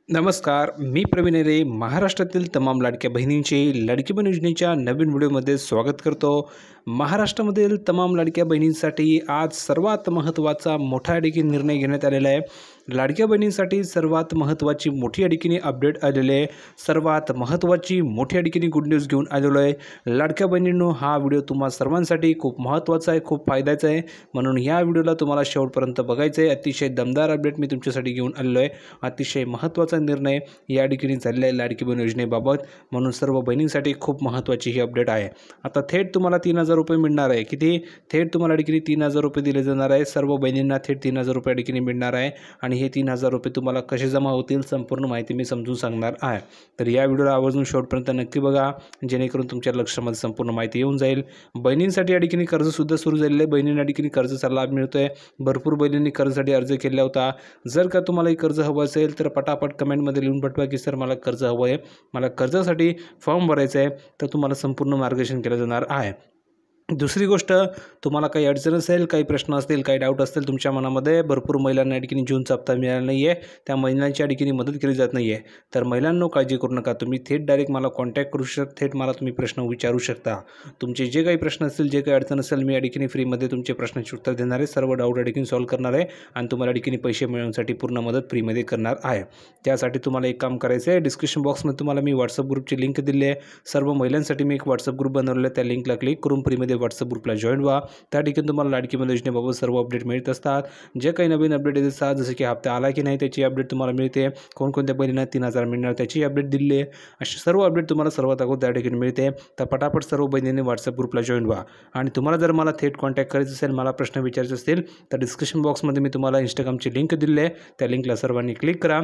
नमस्कार, मी प्रवीण रे. महाराष्ट्रातील तमाम लाडक्या बहिणींचे लाडकी बहीण योजनेच्या नवीन व्हिडिओमध्ये स्वागत करतो. महाराष्ट्रामधील तमाम लाडक्या बहिणींसाठी आज सर्वात महत्त्वाचा मोठा देखील निर्णय घेण्यात आलेला आहे. लाडक्या बहिणींसाठी सर्वात महत्त्वाची मोठी अडकीने अपडेट आलेले आहे. सर्वात महत्त्वाची मोठी अडकीने गुड न्यूज घेऊन आलेलो आहे. लाडक्या बहिणींनो, हा व्हिडिओ तुम्हा सर्वांसाठी खूप महत्त्वाचा आहे, खूप फायद्याचा आहे. म्हणून या व्हिडिओला तुम्हाला शेवटपर्यंत बघायचं आहे. अतिशय दमदार अपडेट मी तुमच्यासाठी घेऊन आलेलो आहे. अतिशय महत्त्वाचा निर्णय या ठिकाणी झालेला आहे लाडकी बहीण योजनेबाबत. म्हणून सर्व बहिणींसाठी खूप महत्त्वाची ही अपडेट आहे. आता थेट तुम्हाला 3,000 रुपये मिळणार आहे. किती? थेट तुम्हाला ठिकाणी 3,000 रुपये दिले जाणार आहे. सर्व बहिणींना थेट 3,000 रुपये ठिकाणी मिळणार आहे. आणि हे 3,000 रुपये तुम्हाला कसे जमा होतील संपूर्ण माहिती मी समजून सांगणार आहे. तर या व्हिडिओला आवर्जून शेवटपर्यंत नक्की बघा, जेणेकरून तुमच्या लक्षामध्ये संपूर्ण माहिती येऊन जाईल. बहिणींसाठी या ठिकाणी कर्जसुद्धा सुरू झालेलं आहे. बहिणींना ठिकाणी कर्जाचा लाभ मिळतोय. भरपूर बहिणींनी कर्जासाठी अर्ज केला होता. जर का तुम्हाला कर्ज हवं असेल तर पटापट कमेंटमध्ये लिहून पाठवा की सर मला कर्ज हवं आहे, मला कर्जासाठी फॉर्म भरायचा आहे. तर तुम्हाला संपूर्ण मार्गदर्शन केलं जाणार आहे. दुसरी गोष्ट, तुम्हाला काही अडचण असेल, काही प्रश्न असतील, काही डाऊट असतील तुमच्या मनामध्ये, भरपूर महिलांना या ठिकाणी जूनचा हप्ता मिळाला नाही आहे, त्या महिलांच्या ठिकाणी मदत केली जात नाही आहे. तर महिलांनो, काळजी करू नका. तुम्ही थेट डायरेक्ट मला कॉन्टॅक्ट करू शकता. थेट मला तुम्ही प्रश्न विचारू शकता. तुमचे जे काही प्रश्न असतील, जे काही अडचण असेल, मी या ठिकाणी फ्रीमध्ये तुमचे प्रश्नांची उत्तर देणार आहे. सर्व डाऊट या ठिकाणी सॉल्व्ह करणार आहे आणि तुम्हाला या ठिकाणी पैसे मिळवण्यासाठी पूर्ण मदत फ्रीमध्ये करणार आहे. त्यासाठी तुम्हाला एक काम करायचं आहे. डिस्क्रिप्शन बॉक्समध्ये तुम्हाला मी व्हॉट्सअप ग्रुपची लिंक दिली आहे. सर्व महिलांसाठी मी एक व्हॉट्सअप ग्रुप बनवलेला आहे. त्या लिंकला क्लिक करून फ्रीमध्ये व्हॉट्सअप ग्रुपला जॉईन व्हा. त्या ठिकाणी तुम्हाला लाडकी बहीण योजनेबाबत सर्व अपडेट मिळत असतात. जे काही नवीन अपडेट येत असतात, जसे की हप्ता आला की नाही त्याची अपडेट तुम्हाला मिळते. कोणकोणत्या बहिणींना 3,000 मिळणार त्याची अपडेट दिली आहे. अशी सर्व अपडेट तुम्हाला सर्वात अगोदर त्या ठिकाणी मिळते. तर पटापट सर्व बहिणींनी व्हॉट्सअप ग्रुपला जॉईन व्हा. आणि तुम्हाला जर मला थेट कॉन्टॅक्ट करायचं असेल, मला प्रश्न विचारायचे असतील, तर डिस्क्रिप्शन बॉक्समध्ये मी तुम्हाला इंस्टाग्रामची लिंक दिली आहे. त्या लिंकला सर्वांनी क्लिक करा,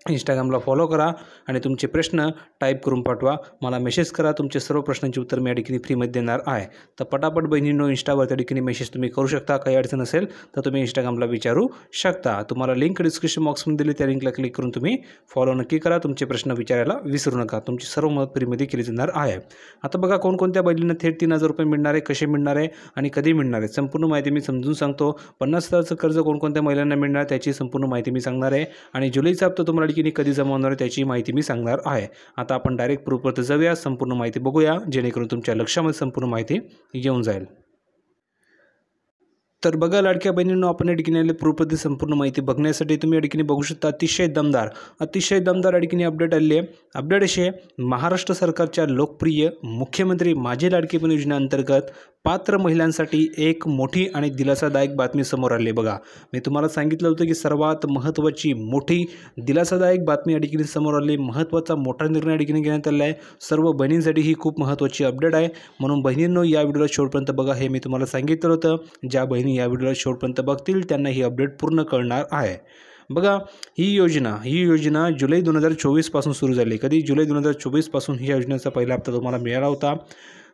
इंस्टाग्रामला फॉलो करा आणि तुमचे प्रश्न टाईप करून पाठवा. मला मेसेज करा. तुमचे सर्व प्रश्नांची उत्तर मी या ठिकाणी फ्रीमध्ये देणार आहे. तर पटापट बहिणींनो, इंस्टावर त्या ठिकाणी मेसेज तुम्ही करू शकता. काही अडचण असेल तर तुम्ही इंस्टाग्रामला विचारू शकता. तुम्हाला लिंक डिस्क्रिप्शन बॉक्समध्ये दिली, त्या लिंकला क्लिक करून तुम्ही फॉलो नक्की करा. तुमचे प्रश्न विचारायला विसरू नका. तुमची सर्व मदत फ्रीमध्ये केली जाणार आहे. आता बघा, कोणकोणत्या बहिणींना थेट 3,000 रुपये मिळणार आहे, कसे मिळणार आहे आणि कधी मिळणार आहे, संपूर्ण माहिती मी समजून सांगतो. 50,000चं कर्ज कोणकोणत्या महिलांना मिळणार त्याची संपूर्ण माहिती मी सांगणार आहे. आणि जुलैचा हप्ता तुम्हाला कधी जमा होणार आहे त्याची माहिती मी सांगणार आहे. आता आपण डायरेक्ट प्रूफवर जाऊया, संपूर्ण माहिती बघूया, जेणेकरून तुमच्या लक्षामध्ये संपूर्ण माहिती येऊन जाईल. तर बघा लाडक्या बहिणींनो, आपण या ठिकाणी आले प्रूफमध्ये संपूर्ण माहिती बघण्यासाठी. तुम्ही या ठिकाणी बघू शकता अतिशय दमदार या ठिकाणी अपडेट आली आहे. अपडेट अशी आहे, महाराष्ट्र सरकारच्या लोकप्रिय मुख्यमंत्री माझी लाडकी बहीण योजनेअंतर्गत पात्र महिलांसाठी एक मोठी आणि दिलासादायक बातमी समोर आली आहे. बघा, मी तुम्हाला सांगितलं होतं की सर्वात महत्त्वाची मोठी दिलासादायक बातमी या ठिकाणी समोर आली. महत्त्वाचा मोठा निर्णय या ठिकाणी घेण्यात आला आहे. सर्व बहिणींसाठी ही खूप महत्त्वाची अपडेट आहे. म्हणून बहिणींनो, या व्हिडिओला शेवटपर्यंत बघा. हे मी तुम्हाला सांगितलं होतं. ज्या बहिणी या व्हिडिओला शेवटपर्यंत बघतील त्यांना ही अपडेट पूर्ण कळणार आहे. बघा, ही योजना जुलै 2024 पासून सुरू झाली. कधी? जुलै 2024 पासून ही योजनेचा पहिला हप्ता तुम्हाला मिळाला होता.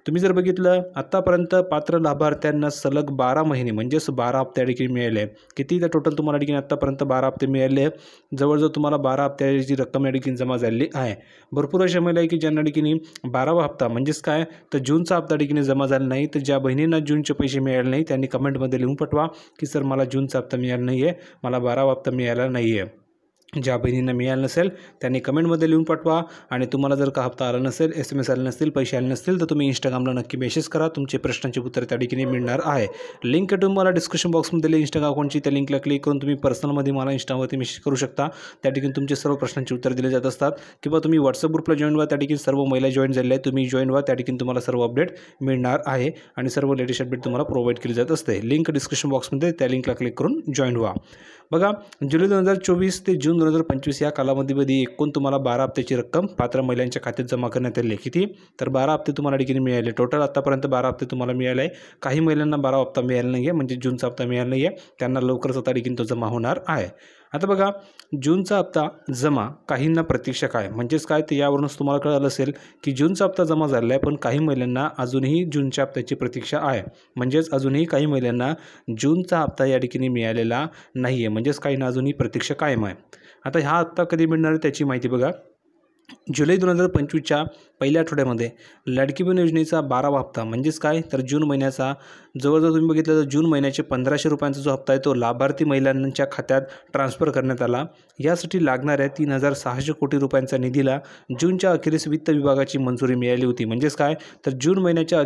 तुम्ही जर बघितलं, आत्तापर्यंत पात्र लाभार्थ्यांना सलग 12 महिने म्हणजेच 12 हप्ते ठिकाणी मिळाले. किती? तर टोटल तुम्हाला ठिकाणी आत्तापर्यंत 12 हप्ते मिळाले. जवळजवळ तुम्हाला 12 हप्त्याची रक्कम या ठिकाणी जमा झालेली आहे. भरपूर अशा महिला आहे की ज्यांना ठिकाणी 12वा हप्ता म्हणजेच काय, तर जूनचा हप्ता ठिकाणी जमा झाला नाही. तर ज्या बहिणींना जूनचे पैसे मिळाले नाही त्यांनी कमेंटमध्ये लिहून पाठवा की सर मला जूनचा हप्ता मिळाला नाही आहे, मला 12वा हप्ता मिळाला नाही आहे. ज्या बहिणींना मिळालं नसेल त्यांनी कमेंटमध्ये लिहून पाठवा. आणि तुम्हाला जर का हप्ता आला नसेल, SMS आले नसतील, पैसे आले नसतील, तर तुम्ही इंस्टाग्रामला नक्की मेसेज करा. तुमचे प्रश्नांचे उत्तर त्या ठिकाणी मिळणार आहे. लिंक तुम्हाला डिस्क्रिप्शन बॉक्समध्ये दिली इंस्टाग्राम अकाउंटची. त्या लिंकला क्लिक करून तुम्ही पर्सनलमध्ये मला इंस्टावरती मेसेज करू शकता. त्या ठिकाणी तुमचे सर्व प्रश्नांचे उत्तर दिले जात असतात. किंवा तुम्ही व्हॉट्सअप ग्रुपला जॉईन व्हा. त्या ठिकाणी सर्व महिला जॉईन झालेल्या आहेत. तुम्ही जॉईन व्हा. त्या ठिकाणी तुम्हाला सर्व अपडेट मिळणार आहे आणि सर्व लेटेस्ट अपडेट तुम्हाला प्रोव्हाइड केली जात असते. लिंक डिस्क्रिप्शन बॉक्समध्ये, त्या लिंकला क्लिक करून जॉईन व्हा. बघा, जुलै 2024 ते जून 2025 या कालावधीमध्ये एकूण तुम्हाला 12 हप्त्याची रक्कम पात्र महिलांच्या खात्यात जमा करण्यात आली. किती? तर 12 हप्ते तुम्हाला ठिकाणी मिळाले. टोटल आतापर्यंत 12 हप्ते तुम्हाला मिळाले आहे. काही महिलांना 12 हप्ता मिळाला नाही आहे, म्हणजे जूनचा हप्ता मिळाला नाही आहे. त्यांना लवकरच आता ठिकाणी तो जमा होणार आहे. आता बघा, जूनचा हप्ता जमा, काहींना प्रतीक्षा काय, म्हणजेच काय, तर यावरूनच तुम्हाला कळलं असेल की जूनचा हप्ता जमा झाला आहे, पण काही महिलांना अजूनही जूनच्या हप्त्याची प्रतीक्षा आहे. म्हणजेच अजूनही काही महिलांना जूनचा हप्ता या ठिकाणी मिळालेला नाही आहे. म्हणजेच काहींना अजूनही प्रतीक्षा कायम आहे. आता हा हप्ता कधी मिळणार आहे त्याची माहिती बघा. जुलै 2025च्या पहिल्या आठवड्यामध्ये लाडकी बहीण योजनेचा 12वा हप्ता म्हणजेच काय तर जून महिन्याचा जवळजवळ तुम्ही बघितलं तर जून महिन्याचे 1500 रुपयांचा जो हप्ता आहे तो लाभार्थी महिलांच्या खात्यात ट्रान्सफर करण्यात आला। यासाठी लागणाऱ्या 3600 कोटी रुपयांचा निधीला जूनच्या अखेरीस वित्त विभागाची मंजुरी मिळाली होती। म्हणजेच काय तर जून महिन्याच्या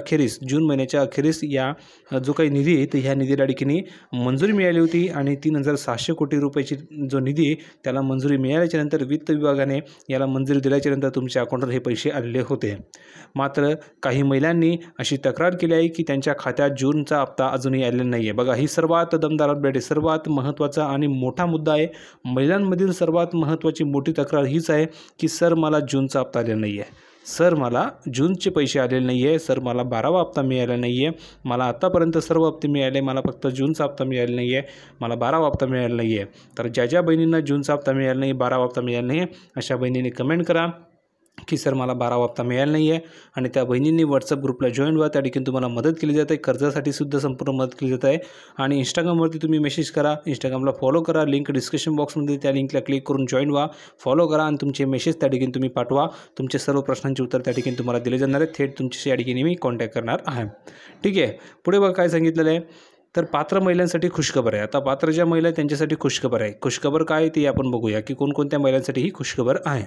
अखेरीस या जो काही निधी आहे तर ह्या निधी लाडकीने मंजुरी मिळाली होती आणि 3600 कोटी रुपयाची जो निधी त्याला मंजुरी मिळाल्याच्या नंतर वित्त विभागाने याला मंजुरी दिल्याच्यानंतर तुमच्या अकाउंटवर हे पैसे आलेले होते। मात्र काही महिलांनी अशी तक्रार केली आहे की त्यांच्या खात्यात जूनचा हप्ता अजूनही आलेला नाही आहे। बघा ही सर्वात दमदार अपडेट आहे, सर्वात महत्त्वाचा आणि मोठा मुद्दा आहे। महिलांमधील सर्वात महत्त्वाची मोठी तक्रार हीच आहे की सर मला जूनचा हप्ता आलेला नाही आहे, सर मला जूनचे पैसे आलेले नाही आहे, सर मला 12वा हप्ता मिळाला नाही आहे, मला आतापर्यंत सर्व हप्ते मिळाले, मला फक्त जूनचा हप्ता मिळाला नाही आहे, मला 12वा हप्ता मिळाला नाही आहे। तर ज्या बहिणींना जूनचा हप्ता मिळाला नाही, 12वा हप्ता मिळाला नाही अशा बहिणींनी कमेंट करा की सर मला 12वा हप्ता मिळाला नाही आहे आणि त्या बहिणींनी व्हॉट्सअप ग्रुपला जॉईन व्हा, त्या ठिकाणी तुम्हाला मदत केली जाते, कर्जासाठी सुद्धा संपूर्ण मदत केली जात आहे। आणि इंस्टाग्रामवरती तुम्ही मेसेज करा, इंस्टाग्रामला फॉलो करा, लिंक डिस्क्रिप्शन बॉक्समध्ये त्या लिंकला क्लिक करून जॉईन व्हा, फॉलो करा आणि तुमचे मेसेज त्या ठिकाणी तुम्ही पाठवा। तुमचे सर्व प्रश्नांचे उत्तर त्या ठिकाणी तुम्हाला दिले जाणार आहे, थेट तुमच्याशी या ठिकाणी मी कॉन्टॅक्ट करणार आहे। ठीक आहे, पुढे बघा काय सांगितलेलं आहे तर पात्र महिलांसाठी खुशखबर आहे। आता पात्र ज्या महिला आहेत त्यांच्यासाठी खुशखबर आहे। खुशखबर काय ते आपण बघूया की कोणकोणत्या महिलांसाठी ही खुशखबर आहे।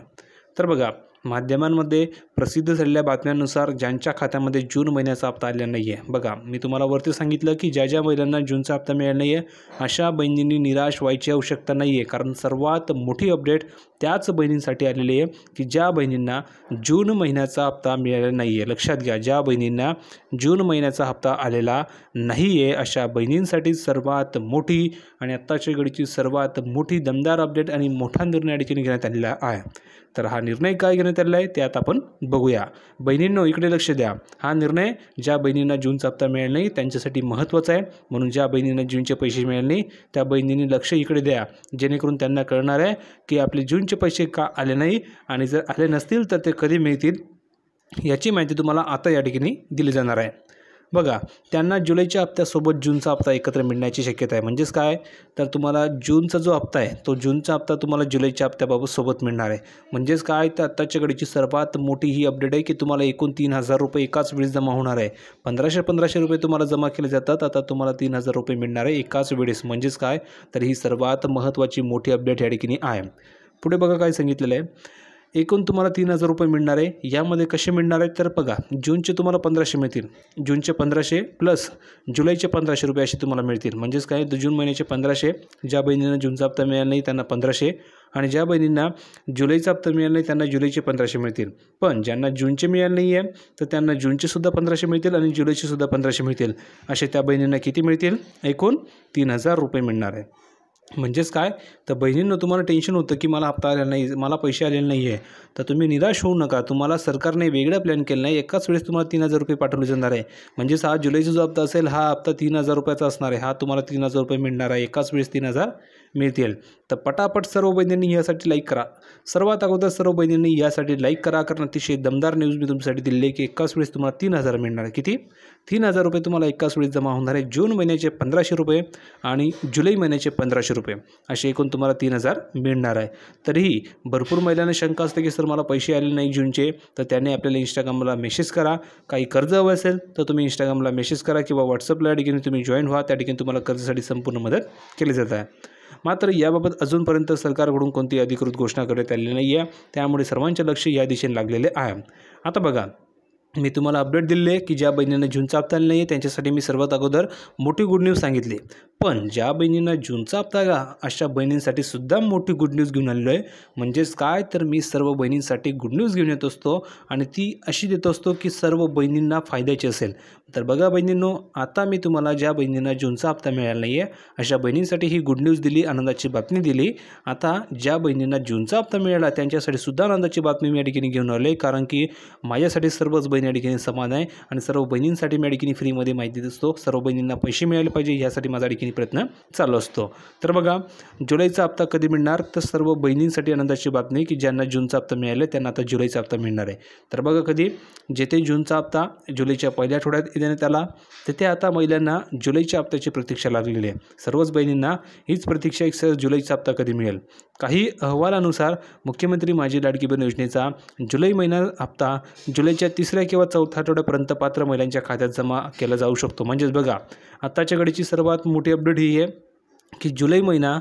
तर बघा माध्यमांमध्ये प्रसिद्ध झालेल्या बातम्यांनुसार ज्यांच्या खात्यामध्ये जून महिन्याचा हप्ता आलेला नाही आहे, बघा मी तुम्हाला वरती सांगितलं की ज्या महिलांना जूनचा हप्ता मिळाला नाही आहे अशा बहिणींनी निराश व्हायची आवश्यकता नाही आहे, कारण सर्वात मोठी अपडेट त्याच बहिणींसाठी आलेली आहे की ज्या बहिणींना जून महिन्याचा हप्ता मिळालेला नाही आहे। लक्षात घ्या, ज्या बहिणींना जून महिन्याचा हप्ता आलेला नाही आहे अशा बहिणींसाठी सर्वात मोठी आणि आत्ताच्या घडीची सर्वात मोठी दमदार अपडेट आणि मोठा निर्णय या ठिकाणी घेण्यात आलेला आहे। तर हा निर्णय काय घेण्यात आलेला आहे ते आता आपण बघूया। बहिणींनो इकडे लक्ष द्या, हा निर्णय ज्या बहिणींना जूनचा हप्ता मिळाला नाही त्यांच्यासाठी महत्त्वाचा आहे, म्हणून ज्या बहिणींना जूनचे पैसे मिळाले नाही त्या बहिणींनी लक्ष इकडे द्या, जेणेकरून त्यांना कळणार आहे की आपले जूनचे पैसे का आले नाही आणि जर आले नसतील तर ते कधी मिळतील याची माहिती तुम्हाला आता या ठिकाणी दिली जाणार आहे। बघा त्यांना जुलैच्या हप्त्यासोबत जूनचा हप्ता एकत्र मिळण्याची शक्यता आहे। म्हणजेच काय तर तुम्हाला जूनचा जो हप्ता आहे तो जूनचा हप्ता तुम्हाला जुलैच्या हप्त्याबाबत सोबत मिळणार आहे। म्हणजेच काय तर आत्ताच्या घडीची सर्वात मोठी ही अपडेट आहे की तुम्हाला एकूण 3000 रुपये एकाच वेळेस जमा होणार आहे। 1500 रुपये तुम्हाला जमा केले जातात, आता तुम्हाला 3000 रुपये मिळणार आहे एकाच वेळेस। म्हणजेच काय तर ही सर्वात महत्त्वाची मोठी अपडेट या ठिकाणी आहे। पुढे बघा काय सांगितलेलं आहे, एकूण तुम्हाला 3000 रुपये मिळणार आहे। यामध्ये कसे मिळणार आहेत तर बघा जूनचे तुम्हाला 1500 मिळतील, जूनचे 1500 प्लस जुलैचे 1500 रुपये असे तुम्हाला मिळतील। म्हणजेच काय तर जून महिन्याचे 1500, ज्या बहिणींना जूनचा हप्ता मिळाला नाही त्यांना 1500 आणि ज्या बहिणींना जुलैचा हप्ता मिळाला नाही त्यांना जुलैचे 1500 मिळतील। पण ज्यांना जूनचे मिळाले नाही आहे तर त्यांना जूनचे सुद्धा 1500 मिळतील आणि जुलैचे सुद्धा 1500 मिळतील। असे त्या बहिणींना किती मिळतील, एकूण 3000 रुपये मिळणार आहे। म्हणजेच काय तर बहिणींना तुम्हाला टेन्शन होतं की मला हप्ता आलेला नाही, मला पैसे आलेले नाही आहे, तर तुम्ही निराश होऊ नका। तुम्हाला सरकारने वेगळा प्लॅन केला नाही, एकाच वेळेस तुम्हाला 3000 रुपये पाठवले जाणार आहे। म्हणजेच हा जुलैचा जो हप्ता असेल हा हप्ता 3000 रुपयाचा असणार आहे, हा तुम्हाला 3000 रुपये मिळणार आहे, एकाच वेळेस 3000 मिळतील। तर पटापट सर्व बहिणींनी यासाठी लाईक करा, सर्वात अगोदर सर्व बहिणींनी यासाठी लाईक करा, कारण अतिशय दमदार न्यूज मी तुमच्यासाठी दिली आहे की एकाच वेळेस तुम्हाला 3000 मिळणार आहे। किती 3000 रुपये तुम्हाला एकाच वेळेस जमा होणार आहे। जून महिन्याचे 1500 रुपये आणि जुलै महिन्याचे 1500 रुपये असे एकूण तुम्हाला 3000 मिळणार आहे। तरीही भरपूर महिलांना शंका असते की सर मला पैसे आले नाही जूनचे, तर त्यांनी आपल्याला इंस्टाग्रामला मेसेज करा, काही कर्ज हवं असेल तर तुम्ही इंस्टाग्रामला मेसेज करा किंवा व्हॉट्सअपला ठिकाणी तुम्ही जॉईन व्हा, त्या ठिकाणी तुम्हाला कर्जासाठी संपूर्ण मदत केली जात आहे। मात्र याबाबत अजूनपर्यंत सरकारकडून कोणती अधिकृत घोषणा करण्यात आलेली नाही आहे, त्यामुळे सर्वांचे लक्ष या दिशेने लागलेले आहे। आता बघा मी तुम्हाला अपडेट दिली आहे की ज्या बहिणींना जूनचा हप्ता आला नाही आहे त्यांच्यासाठी मी सर्वात अगोदर मोठी गुड न्यूज सांगितली, पण ज्या बहिणींना जूनचा हप्ता आला अशा बहिणींसाठी सुद्धा मोठी गुड न्यूज घेऊन आलेलो आहे। म्हणजेच काय तर मी सर्व बहिणींसाठी गुड न्यूज घेऊन येत असतो आणि ती अशी देत असतो की सर्व बहिणींना फायद्याची असेल। तर बघा बहिणींनो, आता मी तुम्हाला ज्या बहिणींना जूनचा हप्ता मिळाला नाही आहे अशा बहिणींसाठी ही गुड न्यूज दिली, आनंदाची बातमी दिली। आता ज्या बहिणींना जूनचा हप्ता मिळाला त्यांच्यासाठी सुद्धा आनंदाची बातमी मी या ठिकाणी घेऊन आलो आहे, कारण की माझ्यासाठी सर्वच बहिणी या ठिकाणी समान आहे आणि सर्व बहिणींसाठी मी या ठिकाणी फ्रीमध्ये माहिती देत असतो। सर्व बहिणींना पैसे मिळाले पाहिजे यासाठी माझा ठिकाणी प्रयत्न चालू असतो। तर बघा जुलैचा हप्ता कधी मिळणार तर सर्व बहिणींसाठी आनंदाची बातमी की ज्यांना जूनचा हप्ता मिळाला त्यांना आता जुलैचा हप्ता मिळणार आहे। तर बघा कधी जेथे जूनचा हप्ता जुलैच्या पहिल्या आठवड्यात देण्यात आला तेथे आता महिलांना जुलैच्या हप्त्याची प्रतीक्षा लागलेली आहे। सर्वच बहिणींना हीच प्रतीक्षा आहे की सर जुलैचा हप्ता कधी मिळेल। काही अहवालानुसार मुख्यमंत्री माझी लाडकी बहीण योजनेचा जुलै महिना हप्ता जुलैच्या 3ऱ्या किंवा 4थ्या आठवड्यापर्यंत पात्र महिलांच्या खात्यात जमा केला जाऊ शकतो. म्हणजेच बघा, आत्ताच्या घडीची सर्वात मोठी अपडेट ही आहे की जुलै महिना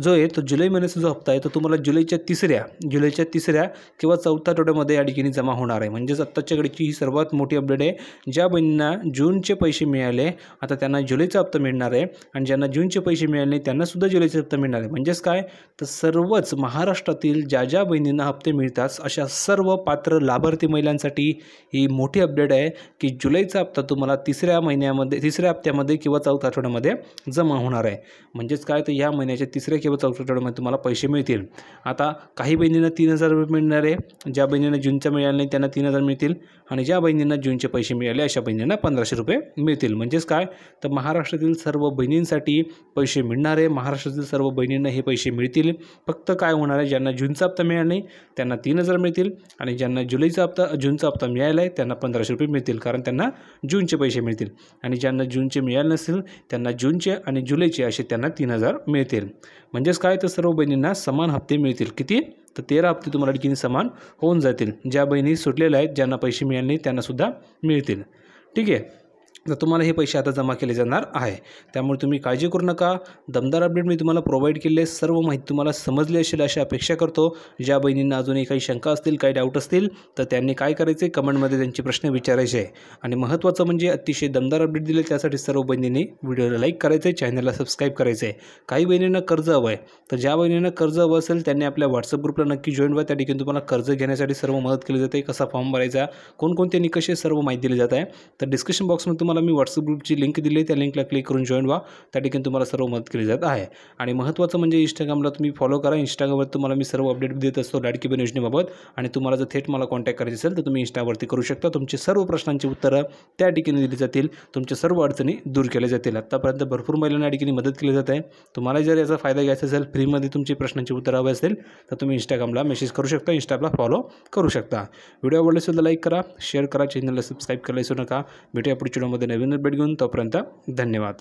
जो आहे तो जुलै महिन्याचा जो हप्ता आहे तो तुम्हाला जुलैच्या 3ऱ्या किंवा 4थ्या आठवड्यामध्ये या ठिकाणी जमा होणार आहे. म्हणजेच आत्ताच्या घडीची ही सर्वात मोठी अपडेट आहे. ज्या बहिणींना जूनचे पैसे मिळाले आता त्यांना जुलैचा हप्ता मिळणार आहे आणि ज्यांना जूनचे पैसे मिळाले नाही त्यांनासुद्धा जुलैचा हप्ता मिळणार आहे. म्हणजेच काय, तर सर्वच महाराष्ट्रातील ज्या बहिणींना हप्ते मिळतात अशा सर्व पात्र लाभार्थी महिलांसाठी ही मोठी अपडेट आहे की जुलैचा हप्ता तुम्हाला 3ऱ्या हप्त्यामध्ये किंवा 4थ्या आठवड्यामध्ये जमा होणार आहे. म्हणजेच काय, तर या महिन्याच्या 3ऱ्या किंवा 4थ्या आठवड्यामध्ये तुम्हाला पैसे मिळतील. आता काही बहिणींना 3,000 रुपये मिळणार आहे. ज्या बहिणींना जूनचा मिळाला नाही त्यांना 3,000 मिळतील आणि ज्या बहिणींना जूनचे पैसे मिळाले अशा बहिणींना 1,500 रुपये मिळतील. म्हणजेच काय, तर महाराष्ट्रातील सर्व बहिणींसाठी पैसे मिळणार आहे. महाराष्ट्रातील सर्व बहिणींना हे पैसे मिळतील. फक्त काय होणार आहे, ज्यांना जूनचा हप्ता मिळाला नाही त्यांना 3,000 मिळतील आणि ज्यांना जूनचा हप्ता मिळाला आहे त्यांना 1,500 रुपये मिळतील, कारण त्यांना जूनचे पैसे मिळतील. आणि ज्यांना जूनचे मिळाले नसतील त्यांना जूनचे आणि जुलैचे असे त्यांना 3,000 मिळतील. म्हणजेच काय, तर सर्व बहिणींना समान हप्ते मिळतील. किती, तर 13 हप्ते तुम्हाला ठिकाणी समान होऊन जातील. ज्या बहिणी सुटलेल्या आहेत ज्यांना पैसे मिळाले नाही त्यांनासुद्धा मिळतील. ठीक आहे, तर तुम्हाला हे पैसे आता जमा केले जाणार आहे. त्यामुळे तुम्ही काळजी करू नका. दमदार अपडेट मी तुम्हाला प्रोव्हाइड केले आहे. सर्व माहिती तुम्हाला समजली असेल अशी अपेक्षा करतो. ज्या बहिणींना अजूनही काही शंका असतील, काही डाऊट असतील तर त्यांनी काय करायचे, कमेंटमध्ये त्यांचे प्रश्न विचारायचे आहे. आणि महत्त्वाचं म्हणजे अतिशय दमदार अपडेट दिले त्यासाठी सर्व बहिणींनी व्हिडिओला लाईक करायचं आहे, चॅनलला सबस्क्राईब करायचं आहे. काही बहिणींना कर्ज हवं आहे, तर ज्या बहिणींना कर्ज हवं असेल त्यांनी आपल्या व्हॉट्सअप ग्रुपला नक्की जॉईन व्हा. त्या ठिकाणी तुम्हाला कर्ज घेण्यासाठी सर्व मदत केली जाते. कसा फॉर्म भरायचा, कोणकोणते निकष आहे, सर्व माहिती दिली जात आहे. तर डिस्क्रिप्शन बॉक्समध्ये तुम्हाला मी व्हॉट्सअप ग्रुपची लिंक दिली आहे, त्या लिंकला क्लिक करून जॉईन व्हा. त्या ठिकाणी तुम्हाला सर्व मदत केली जात आहे. आणि महत्त्वाचं म्हणजे इंस्टाग्रामला तुम्ही फॉलो करा. इंस्टाग्रामवर तुम्हाला मी सर्व अपडेट देत असतो लाडकी बहीण योजनेबाबत. आणि तुम्हाला जर थेट मला कॉन्टॅक्ट करायचे असेल तर तुम्ही इंस्टावरती करू शकता. तुमचे सर्व प्रश्नांची उत्तरं त्या ठिकाणी दिली जातील. तुमच्या सर्व अडचणी दूर केल्या जातील. आत्तापर्यंत भरपूर महिलांना या ठिकाणी मदत केली जात आहे. तुम्हाला जर याचा फायदा घ्यायचा असेल, फ्रीमध्ये तुमची प्रश्नांची उत्तरं हवी असेल तर तुम्ही इंस्टाग्रामला मेसेज करू शकता, इंस्टाला फॉलो करू शकता. व्हिडिओ आवडल्यास लाईक करा, शेअर करा, चॅनलला सबस्क्राईब करायला विसरू नका. भेटूया पुढच्या व्हिडिओमध्ये नवीन अपडेट घेऊन. तोपर्यंत धन्यवाद.